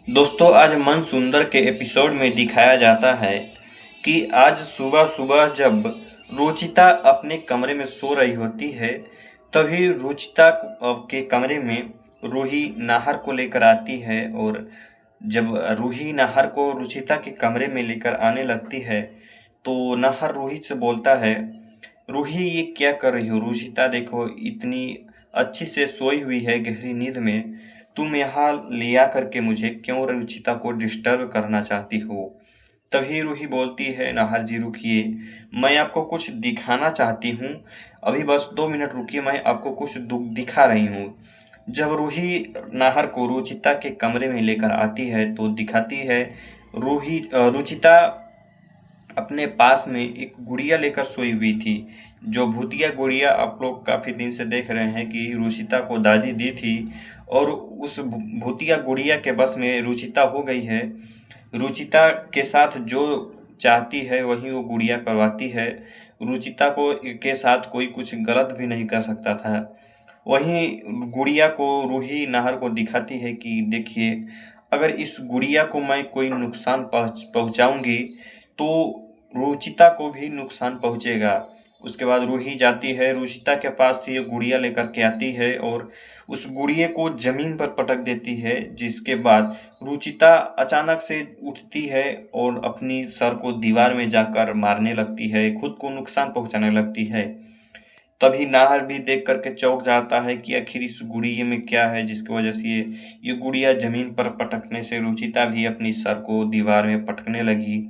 दोस्तों, आज मन सुंदर के एपिसोड में दिखाया जाता है कि आज सुबह-सुबह जब रुचिता अपने कमरे में सो रही होती है, तभी रुचिता के कमरे में रूही नाहर को लेकर आती है। और जब रूही नाहर को रुचिता के कमरे में लेकर आने लगती है, तो नाहर रूही से बोलता है, रूही ये क्या कर रही हो? रुचिता देखो इतनी अच्छी से सोई हुई है गहरी नींद में, तुम यहाँ ले आकर के मुझे क्यों रुचिता को डिस्टर्ब करना चाहती हो? तभी रूही बोलती है, नाहर जी रुकिए, मैं आपको कुछ दिखाना चाहती हूँ, अभी बस 2 मिनट रुकिए, मैं आपको कुछ दिखा रही हूँ। जब रूही नाहर को रुचिता के कमरे में लेकर आती है तो दिखाती है रुचिता अपने पास में एक गुड़िया लेकर सोई हुई थी। जो भूतिया गुड़िया आप लोग काफ़ी दिन से देख रहे हैं कि रुचिता को दादी दी थी, और उस भूतिया गुड़िया के बस में रुचिता हो गई है। रुचिता के साथ जो चाहती है वही वो गुड़िया करवाती है। रुचिता को के साथ कोई कुछ गलत भी नहीं कर सकता था। वहीं गुड़िया को रूही नाहर को दिखाती है कि देखिए, अगर इस गुड़िया को मैं कोई नुकसान पहुँचाऊँगी तो रुचिता को भी नुकसान पहुँचेगा। उसके बाद रूही जाती है, रुचिता के पास से ये गुड़िया लेकर के आती है और उस गुड़िये को ज़मीन पर पटक देती है, जिसके बाद रुचिता अचानक से उठती है और अपनी सर को दीवार में जाकर मारने लगती है, खुद को नुकसान पहुँचाने लगती है। तभी नाहर भी देख कर के चौंक जाता है कि आखिर इस गुड़िये में क्या है जिसकी वजह से ये गुड़िया ज़मीन पर पटकने से रुचिता भी अपनी सर को दीवार में पटकने लगी।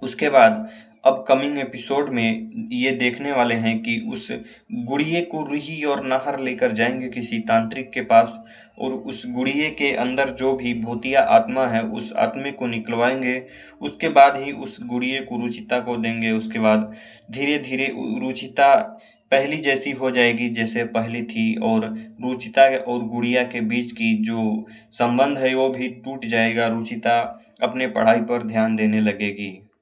उसके बाद अपकमिंग एपिसोड में ये देखने वाले हैं कि उस गुड़िये को रूही और नाहर लेकर जाएंगे किसी तांत्रिक के पास, और उस गुड़िये के अंदर जो भी भूतिया आत्मा है उस आत्मे को निकलवाएंगे। उसके बाद ही उस गुड़िये को रुचिता को देंगे। उसके बाद धीरे धीरे रुचिता पहली जैसी हो जाएगी जैसे पहली थी, और रुचिता और गुड़िया के बीच की जो संबंध है वो भी टूट जाएगा। रुचिता अपने पढ़ाई पर ध्यान देने लगेगी।